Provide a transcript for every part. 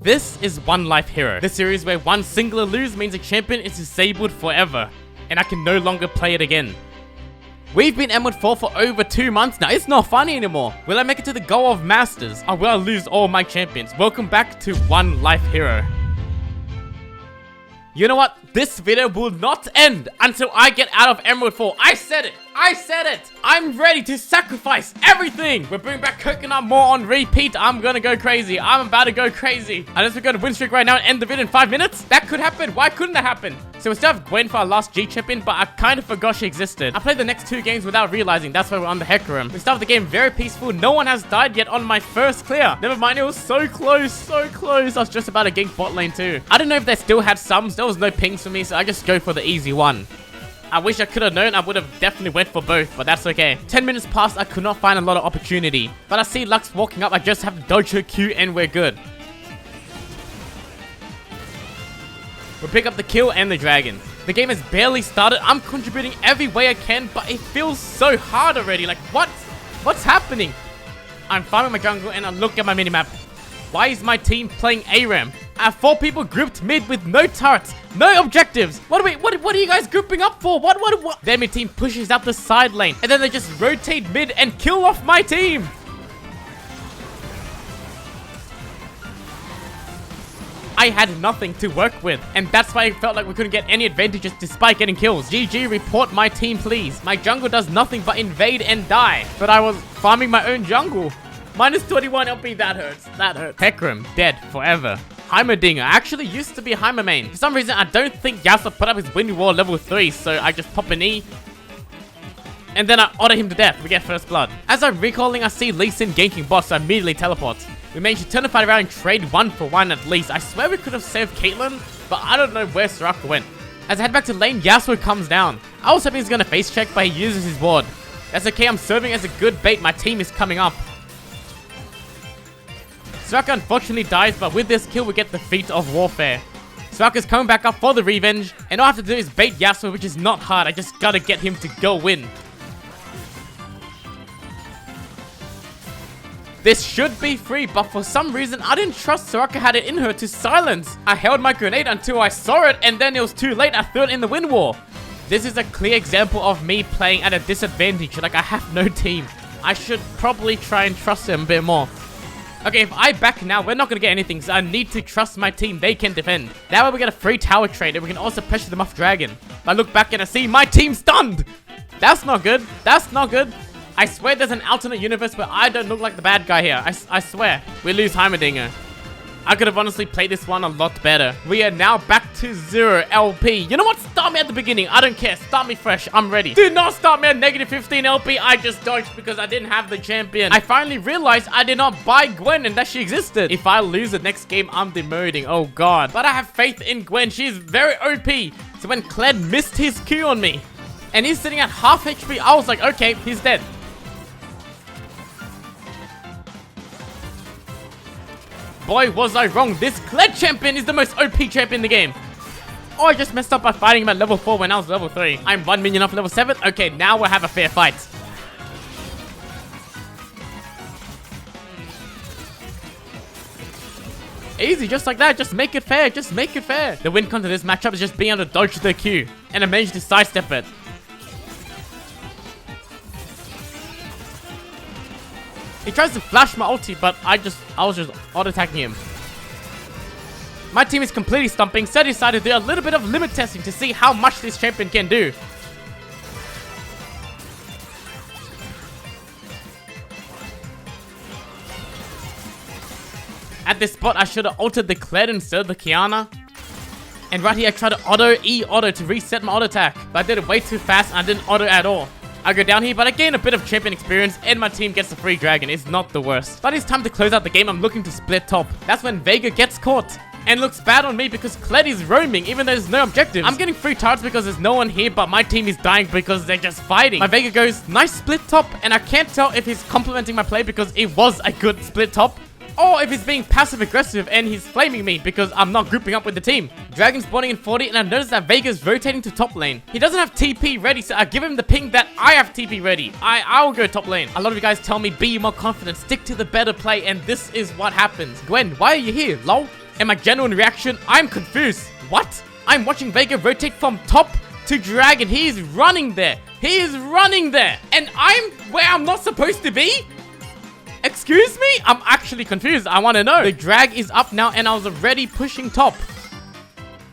This is OneLifeHero, the series where one singular lose means a champion is disabled forever, and I can no longer play it again. We've been Emerald 4 for over 2 months now. It's not funny anymore. Will I make it to the goal of Masters? Or will I lose all my champions? Welcome back to OneLifeHero. You know what? This video will not end until I get out of Emerald 4. I said it! I said it! I'm ready to sacrifice everything! We're bringing back Coconut more on repeat. I'm gonna go crazy. I'm about to go crazy. Unless we're gonna win streak right now and end the video in 5 minutes? That could happen. Why couldn't that happen? So we still have Gwen for our last G champion, but I kind of forgot she existed. I played the next 2 games without realizing. That's why we're on the Heck Room. We started the game very peaceful. No one has died yet on my first clear. Never mind, it was so close, so close. I was just about to gank bot lane too. I don't know if they still had sums. There was no pings for me, so I just go for the easy one. I wish I could have known. I would have definitely went for both, but that's okay. 10 minutes passed, I could not find a lot of opportunity. But I see Lux walking up, I just have to dodge her Q and we're good. We'll pick up the kill and the dragon. The game has barely started. I'm contributing every way I can, but it feels so hard already. Like, what's happening? I'm farming my jungle and I look at my minimap. Why is my team playing ARAM? I have 4 people grouped mid with no turrets, no objectives. What are you guys grouping up for? What? Then my team pushes out the side lane, and then they just rotate mid and kill off my team. I had nothing to work with, and that's why I felt like we couldn't get any advantages despite getting kills. GG, report my team, please. My jungle does nothing but invade and die, but I was farming my own jungle. Minus 21 LP, that hurts. That hurts. Heckram, dead forever. Heimerdinger actually used to be a Heimer main. For some reason, I don't think Yasuo put up his wind wall level 3, so I just pop an E. And then I auto him to death. We get first blood. As I'm recalling, I see Lee Sin ganking bots, so I immediately teleport. We managed to turn the fight around and trade 1 for 1 at least. I swear we could have saved Caitlyn, but I don't know where Soraka went. As I head back to lane, Yasuo comes down. I was hoping he's gonna face check, but he uses his ward. That's okay, I'm serving as a good bait. My team is coming up. Soraka unfortunately dies, but with this kill we get the feat of warfare. Soraka's coming back up for the revenge, and all I have to do is bait Yasuo, which is not hard. I just gotta get him to go win. This should be free, but for some reason I didn't trust Soraka had it in her to silence. I held my grenade until I saw it, and then it was too late. I threw it in the wind wall. This is a clear example of me playing at a disadvantage. Like, I have no team. I should probably try and trust him a bit more. Okay, if I back now, we're not going to get anything, so I need to trust my team. They can defend. That way we get a free tower trade, and we can also pressure them off dragon. I look back and I see my team stunned. That's not good. That's not good. I swear there's an alternate universe where I don't look like the bad guy here. I swear. We lose Heimerdinger. I could have honestly played this one a lot better. We are now back to 0 LP. You know what? Start me at the beginning. I don't care. Start me fresh. I'm ready. Do not start me at negative 15 LP. I just dodged because I didn't have the champion. I finally realized I did not buy Gwen and that she existed. If I lose the next game, I'm demoting. Oh, God. But I have faith in Gwen. She's very OP. So when Kled missed his Q on me and he's sitting at half HP, I was like, okay, he's dead. Boy, was I wrong. This Kled champion is the most OP champion in the game. Oh, I just messed up by fighting him at level 4 when I was level 3. I'm 1 minion off level 7. Okay, now we'll have a fair fight. Easy, just like that. Just make it fair. Just make it fair. The win con to this matchup is just being able to dodge the Q. And I managed to sidestep it. He tries to flash my ulti, but I was just auto-attacking him. My team is completely stumping, so I decided to do a little bit of limit testing to see how much this champion can do. At this spot, I should have altered the Kled instead of the Kiana. And right here, I tried to auto to reset my auto attack, but I did it way too fast and I didn't auto at all. I go down here, but I gain a bit of champion experience, and my team gets the free dragon. It's not the worst. But it's time to close out the game. I'm looking to split top. That's when Vega gets caught and looks bad on me because Kled is roaming, even though there's no objectives. I'm getting free turrets because there's no one here, but my team is dying because they're just fighting. My Vega goes, nice split top, and I can't tell if he's complimenting my play because it was a good split top, or if he's being passive aggressive and he's flaming me because I'm not grouping up with the team. Dragon spawning in 40, and I noticed that Vega's rotating to top lane. He doesn't have TP ready, so I give him the ping that I have TP ready. I will go top lane. A lot of you guys tell me be more confident, stick to the better play, and this is what happens. Gwen, why are you here? Lol. And my genuine reaction, I'm confused. What? I'm watching Vega rotate from top to dragon. He is running there. He is running there. And I'm where I'm not supposed to be? Excuse me? I'm actually confused. I want to know. The drag is up now and I was already pushing top.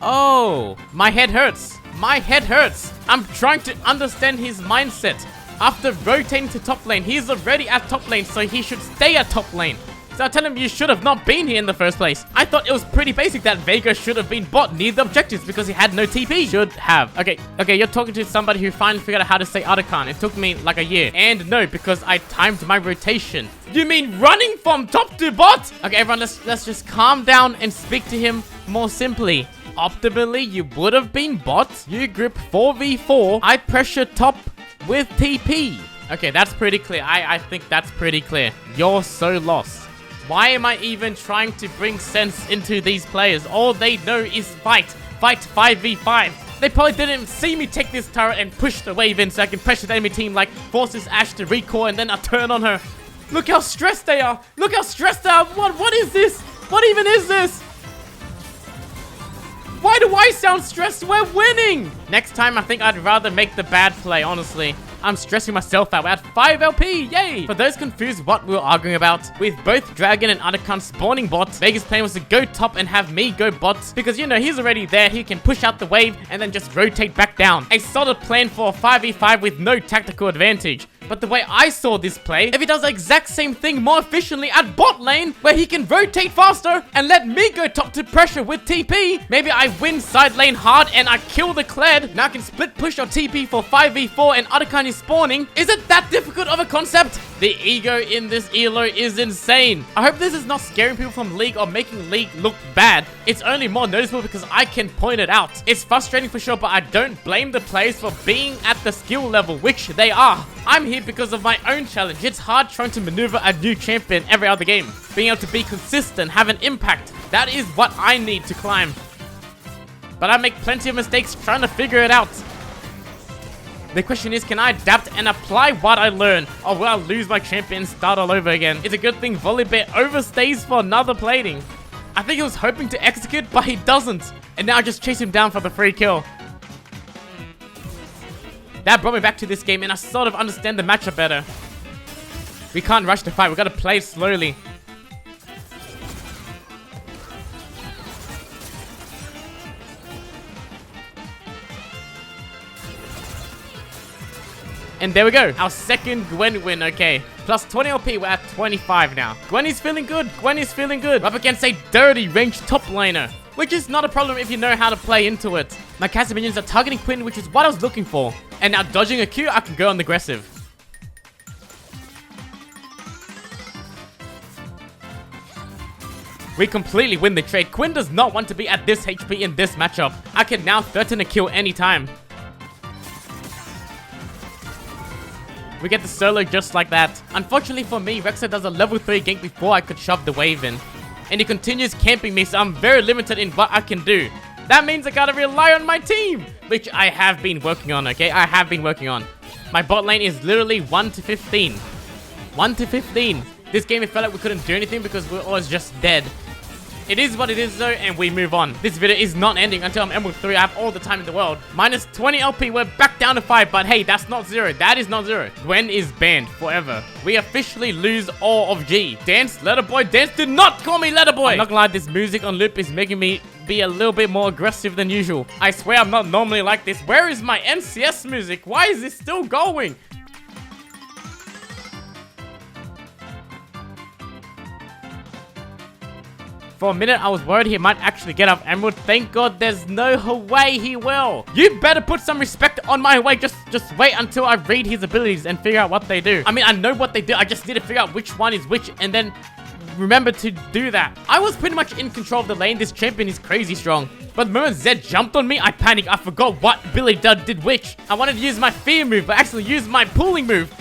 Oh, my head hurts. My head hurts. I'm trying to understand his mindset. After rotating to top lane, he's already at top lane, so he should stay at top lane. So I tell him you should have not been here in the first place. I thought it was pretty basic that Vega should have been bot near the objectives because he had no TP. Should have. Okay, you're talking to somebody who finally figured out how to say Otacon. It took me like a year. And no, because I timed my rotation. You mean running from top to bot? Okay, everyone, let's just calm down and speak to him more simply. Optimally, you would have been bot. You group 4v4. I pressure top with TP. Okay, that's pretty clear. I think that's pretty clear. You're so lost. Why am I even trying to bring sense into these players? All they know is fight. Fight 5v5. They probably didn't even see me take this turret and push the wave in so I can pressure the enemy team, like forces Ashe to recoil and then I turn on her. Look how stressed they are. Look how stressed they are. What is this? What even is this? Why do I sound stressed? We're winning! Next time, I think I'd rather make the bad play, honestly. I'm stressing myself out. We're at 5 LP, yay! For those confused what we were arguing about, with both Dragon and Otacon spawning bots, Vega's plan was to go top and have me go bots, because you know, he's already there, he can push out the wave and then just rotate back down. A solid plan for a 5v5 with no tactical advantage. But the way I saw this play, if he does the exact same thing more efficiently at bot lane, where he can rotate faster and let me go top to pressure with TP, maybe I win side lane hard and I kill the Kled. Now I can split push or TP for 5v4 and Otacon is spawning. Is it that difficult of a concept? The ego in this Illaoi is insane. I hope this is not scaring people from League or making League look bad. It's only more noticeable because I can point it out. It's frustrating for sure, but I don't blame the players for being at the skill level, which they are. I'm here because of my own challenge. It's hard trying to maneuver a new champion every other game. Being able to be consistent, have an impact. That is what I need to climb. But I make plenty of mistakes trying to figure it out. The question is, can I adapt and apply what I learn? Or will I lose my champion and start all over again? It's a good thing Volibear overstays for another plating. I think he was hoping to execute, but he doesn't. And now I just chase him down for the free kill. That brought me back to this game and I sort of understand the matchup better. We can't rush the fight, we gotta play slowly. And there we go, our second Gwen win, okay. Plus 20 LP, we're at 25 now. Gwen is feeling good, Gwen is feeling good. Up against a dirty ranged top laner, which is not a problem if you know how to play into it. My cast minions are targeting Quinn, which is what I was looking for. And now dodging a Q, I can go on the aggressive. We completely win the trade. Quinn does not want to be at this HP in this matchup. I can now threaten a kill anytime. We get the solo just like that. Unfortunately for me, Rexha does a level 3 gank before I could shove the wave in. And he continues camping me, so I'm very limited in what I can do. That means I gotta rely on my team, which I have been working on, okay? I have been working on. My bot lane is literally 1 to 15. 1 to 15. This game, it felt like we couldn't do anything because we were always just dead. It is what it is though, and we move on. This video is not ending until I'm Emerald 3. I have all the time in the world. Minus 20 LP, we're back down to 5, but hey, that's not 0. That is not 0. Gwen is banned forever. We officially lose all of G. Dance, letter boy, dance. Do not call me letter boy. I'm not gonna lie, this music on loop is making me be a little bit more aggressive than usual. I swear I'm not normally like this. Where is my NCS music? Why is this still going? For a minute, I was worried he might actually get up Emerald. Thank God there's no Hwei he will. You better put some respect on my Hwei. Just wait until I read his abilities and figure out what they do. I mean, I know what they do. I just need to figure out which one is which and then remember to do that. I was pretty much in control of the lane. This champion is crazy strong. But the moment Zed jumped on me, I panicked. I forgot what ability did which. I wanted to use my fear move, but actually used my pulling move.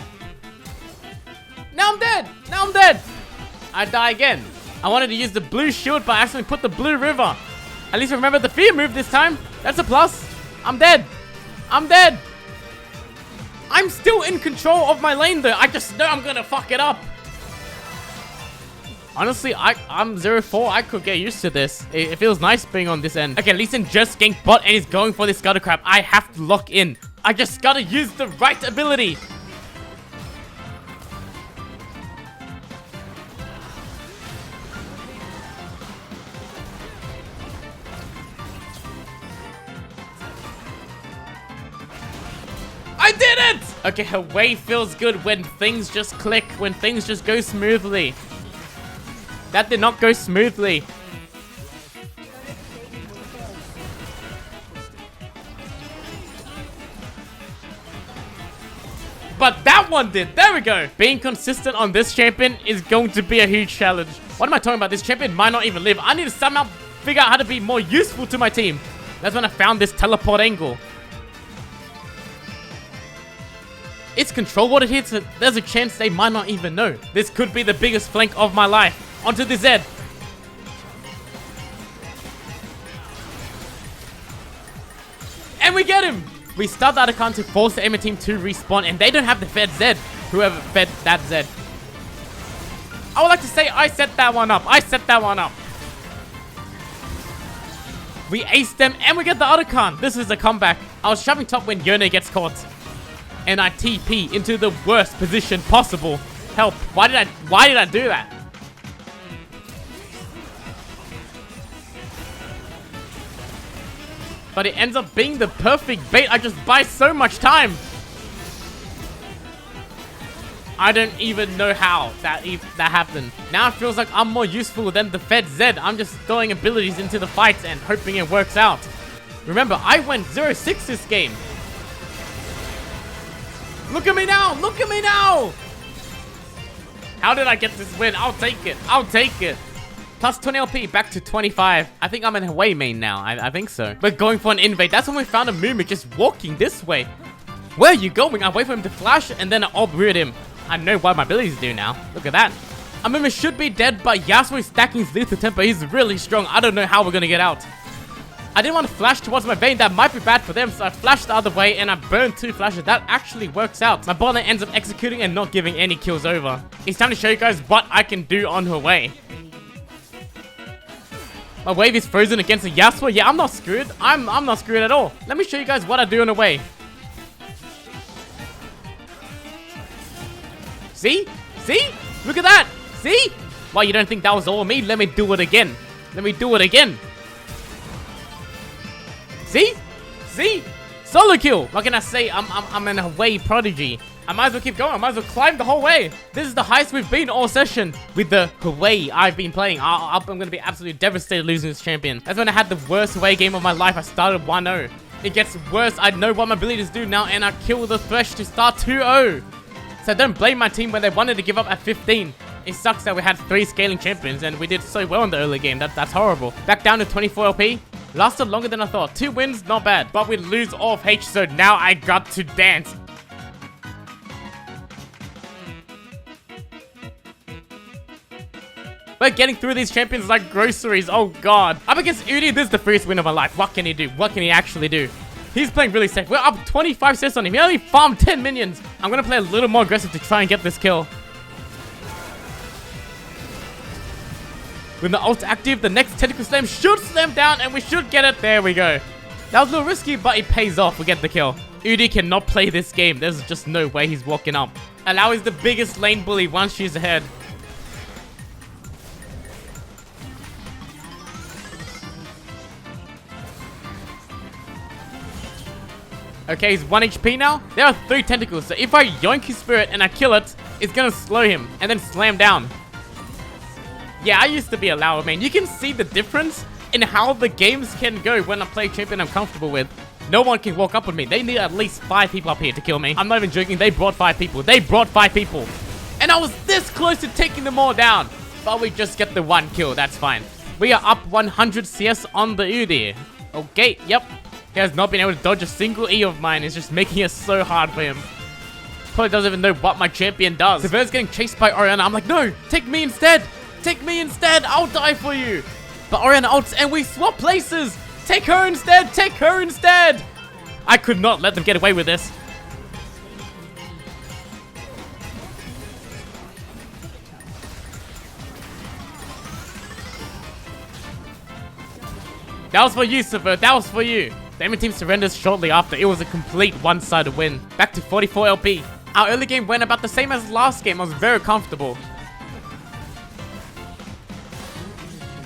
Now I'm dead. Now I'm dead. I die again. I wanted to use the blue shield, but I accidentally put the blue river. At least I remember the fear move this time. That's a plus. I'm dead. I'm dead. I'm still in control of my lane though. I just know I'm gonna fuck it up. Honestly, I'm 0-4. I could get used to this. It feels nice being on this end. Okay, Lee Sin just ganked bot and he's going for this gutter crab. I have to lock in. I just gotta use the right ability. I did it! Okay, Hwei feels good when things just click, when things just go smoothly. That did not go smoothly. But that one did. There we go. Being consistent on this champion is going to be a huge challenge. What am I talking about? This champion might not even live. I need to somehow figure out how to be more useful to my team. That's when I found this teleport angle. It's control what it hits. There's a chance they might not even know. This could be the biggest flank of my life. Onto the Z. And we get him. We start the other count to force the enemy team to respawn. And they don't have the fed Z. Whoever fed that Z. I would like to say I set that one up. I set that one up. We ace them and we get the other count. This is a comeback. I was shoving top when Yone gets caught. And I TP into the worst position possible. Help. Why did I do that? But it ends up being the perfect bait. I just buy so much time. I don't even know how that happened. Now it feels like I'm more useful than the Fed Z. I'm just throwing abilities into the fights and hoping it works out. Remember, I went 0-6 this game. Look at me now! Look at me now! How did I get this win? I'll take it. I'll take it. Plus 20 LP, back to 25. I think I'm in Hwei main now. I think so. We're going for an invade. That's when we found a movement just walking this way. Where are you going? I wait for him to flash and then I alt-reared him. I know what my abilities do now. Look at that. Amima should be dead, but Yasuo is stacking his lethal tempo. He's really strong. I don't know how we're gonna get out. I didn't want to flash towards my vein. That might be bad for them, so I flashed the other way and I burned 2 flashes. That actually works out. My bot lane ends up executing and not giving any kills over. It's time to show you guys what I can do on Hwei. My wave is frozen against a Yasuo. Yeah, I'm not screwed. I'm not screwed at all. Let me show you guys what I do on Hwei. See? See? Look at that. See? Why, you don't think that was all me? Let me do it again. Let me do it again. See? See? Solo kill. What can I say? I'm an Hwei prodigy. I might as well keep going. I might as well climb the whole way. This is the highest we've been all session with the Hwei I've been playing. I'm going to be absolutely devastated losing this champion. That's when I had the worst Hwei game of my life. I started 1-0. It gets worse. I know what my abilities do now, and I kill the Thresh to start 2-0. So don't blame my team when they wanted to give up at 15. It sucks that we had 3 scaling champions, and we did so well in the early game. That's horrible. Back down to 24 LP. Lasted longer than I thought. 2 wins, not bad. But we lose off H, so now I got to dance. We're getting through these champions like groceries. Oh god. Up against Udi, this is the first win of my life. What can he do? What can he actually do? He's playing really safe. We're up 25 cents on him. He only farmed 10 minions. I'm gonna play a little more aggressive to try and get this kill. With the ult active, the next tentacle slam should slam down and we should get it. There we go. That was a little risky, but it pays off. We get the kill. Udi cannot play this game. There's just no way he's walking up. Illaoi is the biggest lane bully once she's ahead. Okay, he's 1 HP now. There are 3 tentacles, so if I yoink his spirit and I kill it, it's gonna slow him and then slam down. Yeah, I used to be a Illaoi main. You can see the difference in how the games can go when I play champion I'm comfortable with. No one can walk up with me. They need at least 5 people up here to kill me. I'm not even joking. They brought 5 people. They brought 5 people. And I was this close to taking them all down. But we just get the 1 kill. That's fine. We are up 100 CS on the Udi. Okay, yep. He has not been able to dodge a single E of mine. It's just making it so hard for him. Probably doesn't even know what my champion does. Sever's getting chased by Orianna. I'm like, no, take me instead. Take me instead. I'll die for you. But Orianna ults and we swap places. Take her instead. Take her instead. I could not let them get away with this. That was for you, Subvert. That was for you. The enemy team surrenders shortly after. It was a complete one-sided win. Back to 44 LP. Our early game went about the same as last game. I was very comfortable.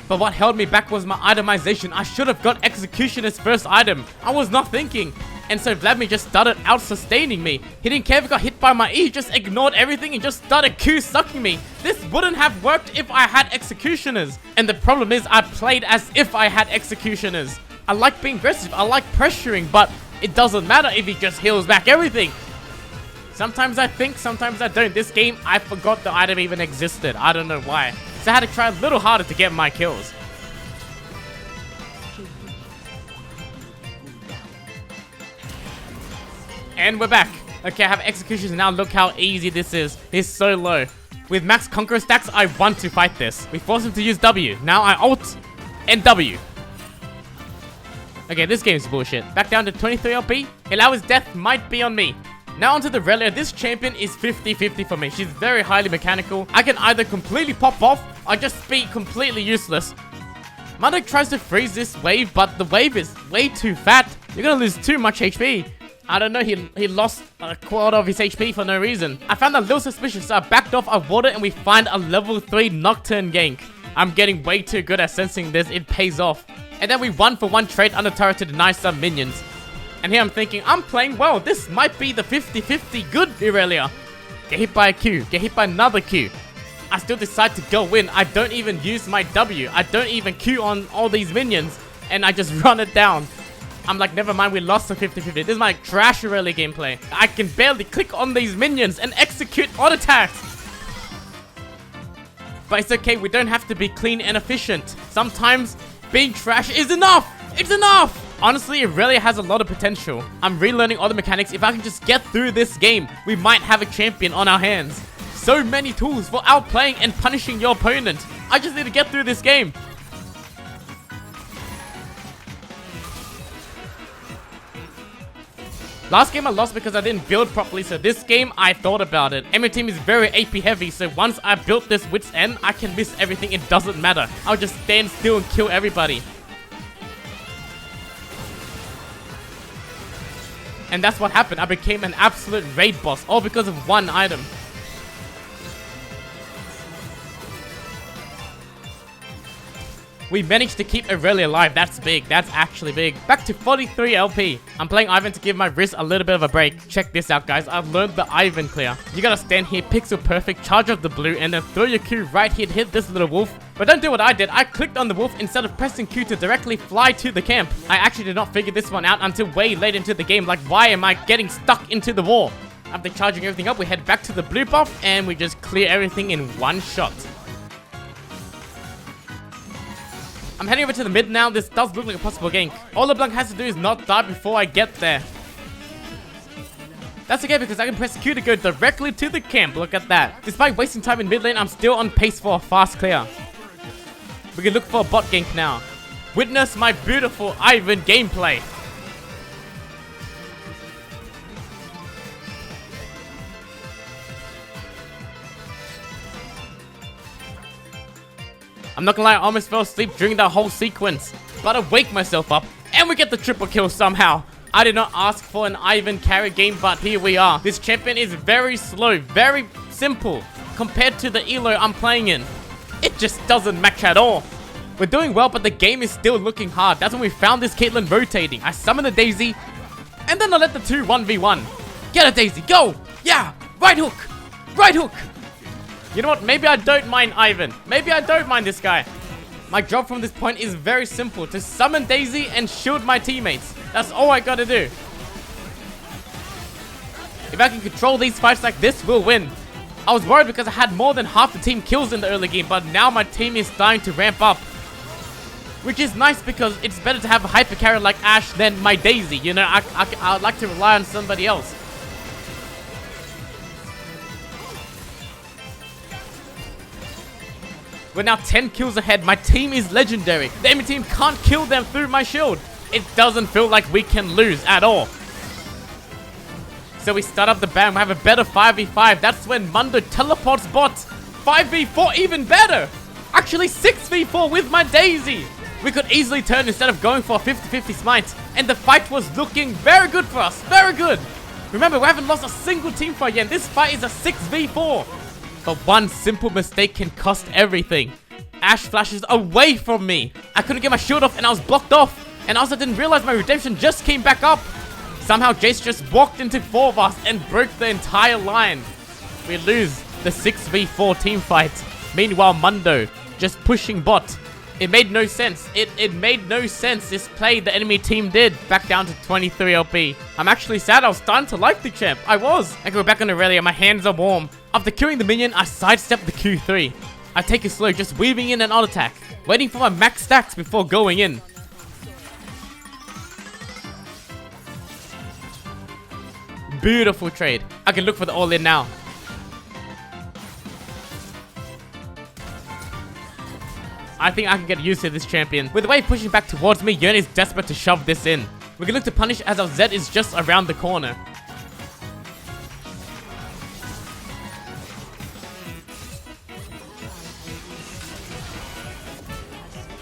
But what held me back was my itemization. I should have got Executioner's first item. I was not thinking. And so Vladimir just started out-sustaining me. He didn't care if I got hit by my E. He just ignored everything and just started Q-sucking me. This wouldn't have worked if I had Executioners. And the problem is I played as if I had Executioners. I like being aggressive. I like pressuring. But it doesn't matter if he just heals back everything. Sometimes I think, sometimes I don't. This game, I forgot the item even existed. I don't know why. So I had to try a little harder to get my kills. And we're back. Okay, I have executions now. Look how easy this is. He's so low. With max Conqueror stacks, I want to fight this. We force him to use W. Now I ult and W. Okay, this game is bullshit. Back down to 23 LP. Illaui's death might be on me. Now onto the Irelia. This champion is 50-50 for me. She's very highly mechanical. I can either completely pop off or just be completely useless. Mudok tries to freeze this wave, but the wave is way too fat. You're gonna lose too much HP. I don't know, he lost a quarter of his HP for no reason. I found that a little suspicious, so I backed off, I warded, and we find a level 3 Nocturne gank. I'm getting way too good at sensing this, it pays off. And then we 1-for-1 trade under turret to deny some minions. And here I'm thinking, I'm playing well. This might be the 50-50 good Irelia. Get hit by a Q. Get hit by another Q. I still decide to go in. I don't even use my W. I don't even Q on all these minions. And I just run it down. I'm like, never mind, we lost the 50-50. This is my trash Irelia gameplay. I can barely click on these minions and execute auto attacks. But it's okay. We don't have to be clean and efficient. Sometimes being trash is enough. It's enough. Honestly, Irelia has a lot of potential. I'm relearning all the mechanics. If I can just get through this game, we might have a champion on our hands. So many tools for outplaying and punishing your opponent. I just need to get through this game. Last game I lost because I didn't build properly, so this game I thought about it. Enemy team is very AP heavy, so once I built this Wit's End, I can miss everything, it doesn't matter. I'll just stand still and kill everybody. And that's what happened. I became an absolute raid boss, all because of one item. We managed to keep Irelia alive. That's big. That's actually big. Back to 43 LP. I'm playing Ivern to give my wrist a little bit of a break. Check this out, guys. I've learned the Ivern clear. You gotta stand here, pixel perfect, charge up the blue, and then throw your Q right here to hit this little wolf. But don't do what I did. I clicked on the wolf instead of pressing Q to directly fly to the camp. I actually did not figure this one out until way late into the game. Like, why am I getting stuck into the wall? After charging everything up, we head back to the blue buff, and we just clear everything in one shot. I'm heading over to the mid now. This does look like a possible gank. All LeBlanc has to do is not die before I get there. That's okay because I can press Q to go directly to the camp. Look at that. Despite wasting time in mid lane, I'm still on pace for a fast clear. We can look for a bot gank now. Witness my beautiful Ivern gameplay. I'm not gonna lie, I almost fell asleep during that whole sequence. But I wake myself up, and we get the triple kill somehow. I did not ask for an Ivern carry game, but here we are. This champion is very slow, very simple, compared to the Illaoi I'm playing in. It just doesn't match at all. We're doing well, but the game is still looking hard. That's when we found this Caitlyn rotating. I summon the Daisy, and then I let the two 1v1. Get a Daisy, go! Yeah, right hook, right hook. You know what? Maybe I don't mind Ivern. Maybe I don't mind this guy. My job from this point is very simple. To summon Daisy and shield my teammates. That's all I gotta do. If I can control these fights like this, we'll win. I was worried because I had more than half the team kills in the early game, but now my team is starting to ramp up. Which is nice because it's better to have a hyper carry like Ashe than my Daisy. You know, I'd like to rely on somebody else. We're now 10 kills ahead. My team is legendary. The enemy team can't kill them through my shield. It doesn't feel like we can lose at all. So we start up the ban. We have a better 5v5. That's when Mundo teleports bots. 5v4 even better. Actually 6v4 with my Daisy. We could easily turn instead of going for a 50-50 smite. And the fight was looking very good for us. Very good. Remember, we haven't lost a single team fight yet. This fight is a 6v4. But one simple mistake can cost everything. Ash flashes away from me. I couldn't get my shield off and I was blocked off. And I also didn't realize my redemption just came back up. Somehow Jace just walked into 4 of us and broke the entire line. We lose the 6v4 team fight. Meanwhile, Mundo just pushing bot. It made no sense. It made no sense, this play the enemy team did. Back down to 23 LP. I'm actually sad. I was starting to like the champ. I was. I go back on Irelia. My hands are warm. After killing the minion, I sidestep the Q3. I take it slow, just weaving in an odd attack. Waiting for my max stacks before going in. Beautiful trade. I can look for the all-in now. I think I can get used to this champion. With the way pushing back towards me, Yone is desperate to shove this in. We can look to punish as our Z is just around the corner.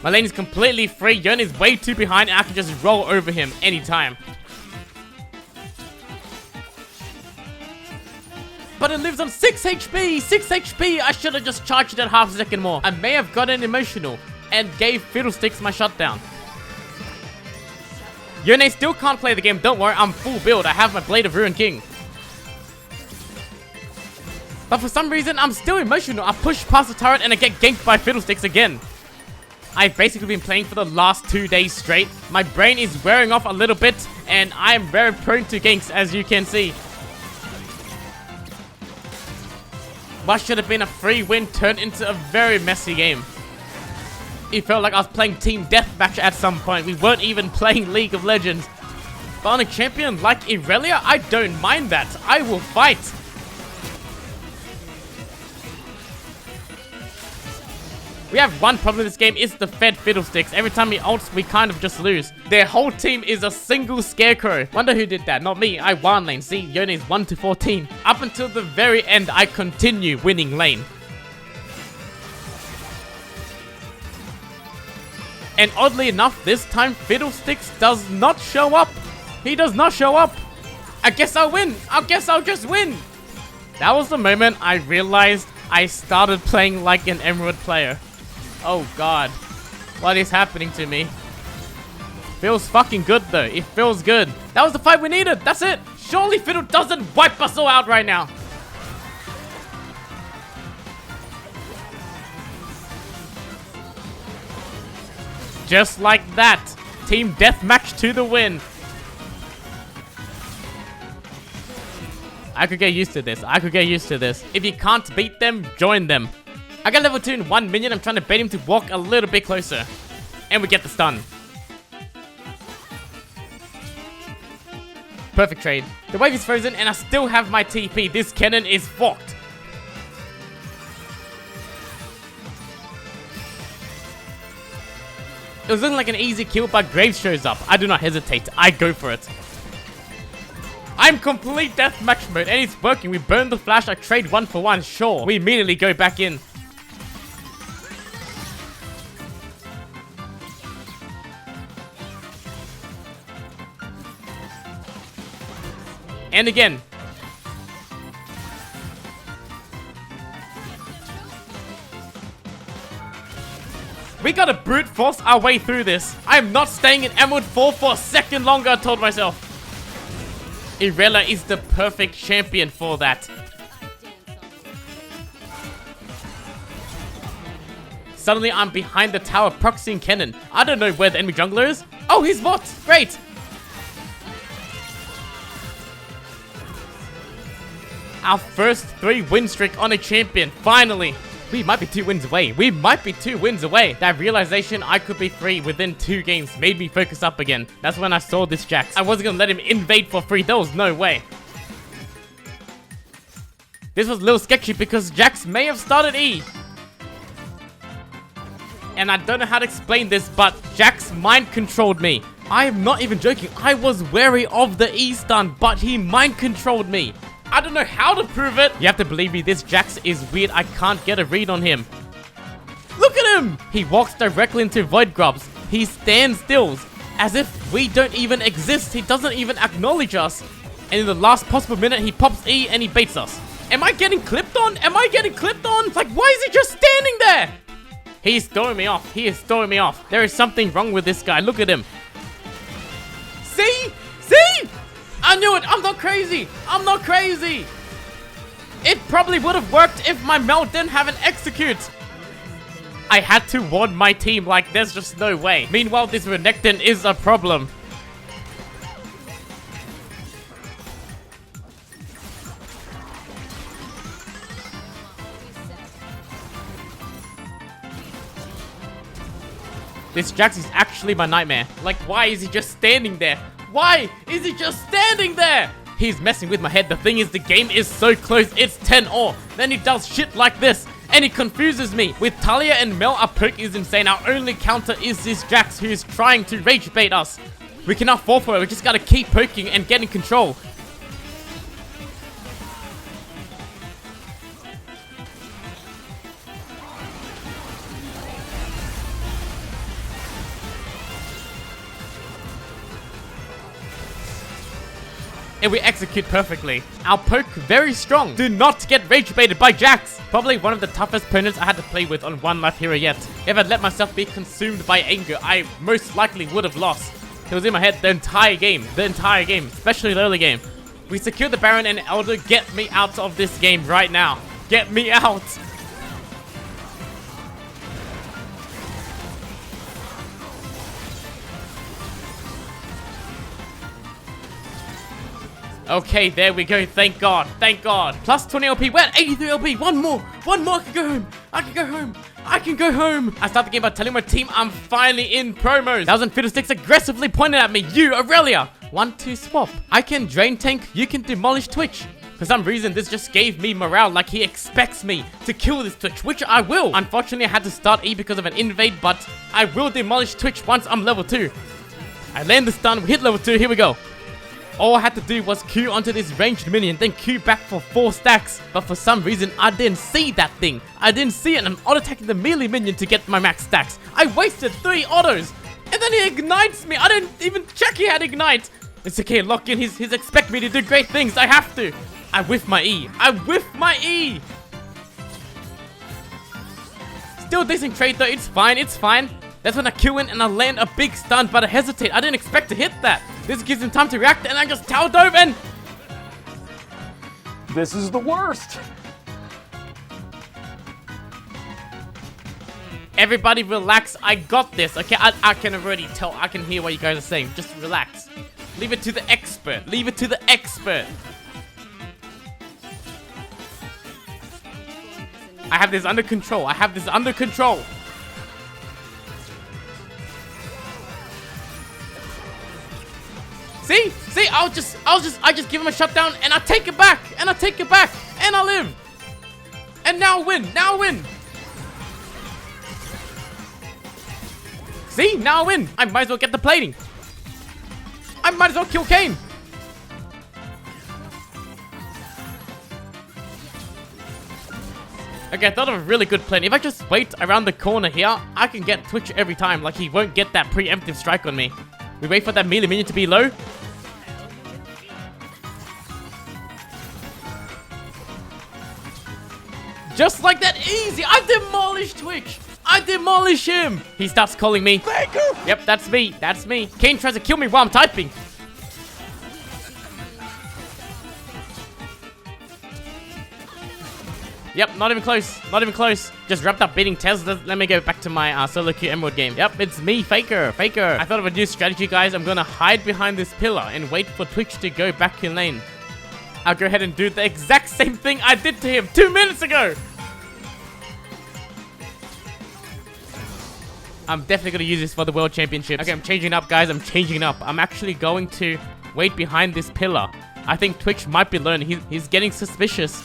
My lane is completely free. Yone is way too behind and I can just roll over him anytime. But it lives on 6 HP! 6 HP! I should have just charged it half a second more. I may have gotten emotional and gave Fiddlesticks my shutdown. Yone still can't play the game. Don't worry, I'm full build. I have my Blade of Ruin King. But for some reason, I'm still emotional. I push past the turret and I get ganked by Fiddlesticks again. I've basically been playing for the last 2 days straight. My brain is wearing off a little bit and I'm very prone to ganks, as you can see. What should have been a free win turned into a very messy game. It felt like I was playing Team Deathmatch at some point. We weren't even playing League of Legends. But on a champion like Irelia, I don't mind that. I will fight. We have one problem in this game, it's the fed Fiddlesticks. Every time he ults, we kind of just lose. Their whole team is a single scarecrow. Wonder who did that, not me. I won lane. See, Yone is 1 to 14. Up until the very end, I continue winning lane. And oddly enough, this time Fiddlesticks does not show up. He does not show up. I guess I'll win. I guess I'll just win. That was the moment I realized I started playing like an Emerald player. Oh god, what is happening to me? Feels fucking good though, it feels good. That was the fight we needed, that's it. Surely Fiddle doesn't wipe us all out right now. Just like that, Team Deathmatch to the win. I could get used to this, I could get used to this. If you can't beat them, join them. I got level 2 in 1 minion. I'm trying to bait him to walk a little bit closer. And we get the stun. Perfect trade. The wave is frozen and I still have my TP. This cannon is fucked. It was looking like an easy kill, but Graves shows up. I do not hesitate. I go for it. I'm complete deathmatch mode and it's working. We burn the flash. I trade 1 for 1. Sure. We immediately go back in. And again. We gotta brute force our way through this. I am not staying in Emerald 4 for a second longer, I told myself. Irelia is the perfect champion for that. Suddenly I'm behind the tower proxying Kennen. I don't know where the enemy jungler is. Oh, he's bot! Great! Our first 3 win streak on a champion, finally! We might be 2 wins away. We might be 2 wins away. That realization I could be free within 2 games made me focus up again. That's when I saw this Jax. I wasn't gonna let him invade for free. There was no way. This was a little sketchy because Jax may have started E. And I don't know how to explain this, but Jax mind controlled me. I am not even joking. I was wary of the E stun, but he mind controlled me. I don't know how to prove it. You have to believe me, this Jax is weird. I can't get a read on him. Look at him! He walks directly into Void Grubs. He stands still, as if we don't even exist. He doesn't even acknowledge us. And in the last possible minute, he pops E and he baits us. Am I getting clipped on? Am I getting clipped on? Like, why is he just standing there? He's throwing me off. He is throwing me off. There is something wrong with this guy. Look at him. See? See? I knew it. I'm not crazy. I'm not crazy. It probably would have worked if my melt didn't have an execute. I had to warn my team, like, there's just no way. Meanwhile, this Renekton is a problem. This Jax is actually my nightmare. Like, why is he just standing there? Why is he just standing there? He's messing with my head. The thing is, the game is so close. It's 10-0. Then he does shit like this. And he confuses me. With Talia and Mel, our poke is insane. Our only counter is this Jax who is trying to rage bait us. We cannot fall for it. We just gotta keep poking and getting control. And we execute perfectly. Our poke very strong. Do not get rage baited by Jax. Probably one of the toughest opponents I had to play with on OneLifeHero yet. If I'd let myself be consumed by anger, I most likely would have lost. It was in my head the entire game. Especially the early game. We secured the Baron and Elder. Get me out of this game right now. Get me out. Okay, there we go. Thank God. Thank God. Plus 20 LP. We're at 83 LP. One more. One more. I can go home. I can go home. I can go home. I start the game by telling my team I'm finally in promos. 1000 Fiddlesticks aggressively pointed at me. You, Irelia. 1-2 swap. I can drain tank. You can demolish Twitch. For some reason, this just gave me morale, like he expects me to kill this Twitch, which I will. Unfortunately, I had to start E because of an invade, but I will demolish Twitch once I'm level 2. I land the stun. We hit level 2. Here we go. All I had to do was Q onto this ranged minion, then Q back for 4 stacks. But for some reason, I didn't see that thing. I didn't see it, and I'm auto-attacking the melee minion to get my max stacks. I wasted 3 autos, and then he ignites me. I didn't even check he had ignite. It's okay, lock in. He's expect me to do great things. I have to. I whiff my E. I whiff my E. Still decent trade though. It's fine. It's fine. That's when I Q in and I land a big stun, but I hesitate. I didn't expect to hit that. This gives him time to react, and I just tower dove and... This is the worst. Everybody relax. I got this. Okay, I can already tell. I can hear what you guys are saying. Just relax. Leave it to the expert. Leave it to the expert. I have this under control. I have this under control. See? See? I just give him a shutdown and I take it back. And I take it back. And I live. And now I win. Now I win. See? Now I win. I might as well get the plating. I might as well kill Kane. Okay, I thought of a really good plan. If I just wait around the corner here, I can get Twitch every time. Like, he won't get that preemptive strike on me. We wait for that melee minion to be low. Just like that, easy. I demolished Twitch. I demolish him. He starts calling me. Faker. Yep, that's me. That's me. Kane tries to kill me while I'm typing. Yep, not even close. Not even close. Just wrapped up beating Tesla. Let me go back to my solo queue emerald game. Yep, it's me, Faker. Faker. I thought of a new strategy, guys. I'm gonna hide behind this pillar and wait for Twitch to go back in lane. I'll go ahead and do the exact same thing I did to him 2 minutes ago. I'm definitely going to use this for the World Championships. Okay, I'm changing up, guys. I'm changing up. I'm actually going to wait behind this pillar. I think Twitch might be learning. He's getting suspicious.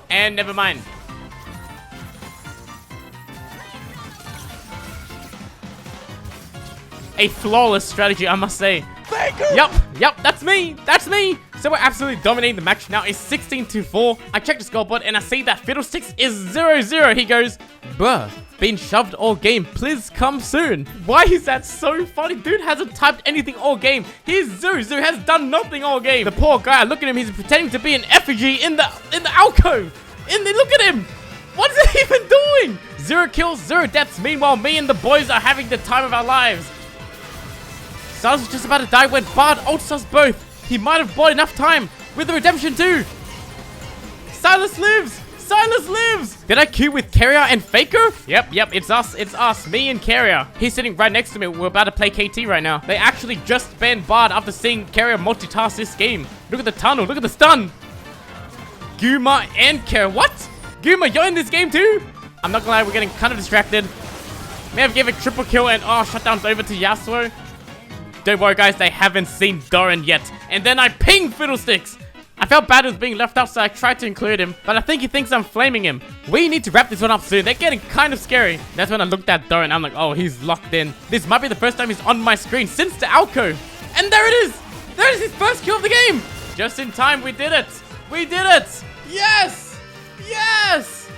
And never mind. A flawless strategy, I must say. Yep, that's me. That's me. So we're absolutely dominating the match now. It's 16-4. I checked the scoreboard and I see that Fiddlesticks is 0-0. He goes, bruh, Been shoved all game. Please come soon. Why is that so funny? Dude hasn't typed anything all game. Here's Zoo. Zoo has done nothing all game. The poor guy, look at him. He's pretending to be an effigy in the alcove. Look at him. What is he even doing? 0 kills, 0 deaths. Meanwhile, me and the boys are having the time of our lives. Silas was just about to die when Bard ults us both. He might have bought enough time with the redemption too. Silas lives. Silas lives! Did I queue with Carrier and Faker? Yep, it's us, me and Carrier. He's sitting right next to me. We're about to play KT right now. They actually just banned Bard after seeing Carrier multitask this game. Look at the tunnel, look at the stun. Guma and Carrier, what? Guma, you're in this game too? I'm not gonna lie, we're getting kind of distracted. May have given triple kill and shutdown's over to Yasuo. Don't worry guys, they haven't seen Doran yet. And then I pinged Fiddlesticks. I felt bad with being left out, so I tried to include him, but I think he thinks I'm flaming him. We need to wrap this one up soon. They're getting kind of scary. That's when I looked at Doran. I'm like, oh, he's locked in. This might be the first time he's on my screen since the alcove. And there it is. There is his first kill of the game. Just in time, we did it. We did it. Yes. Yes.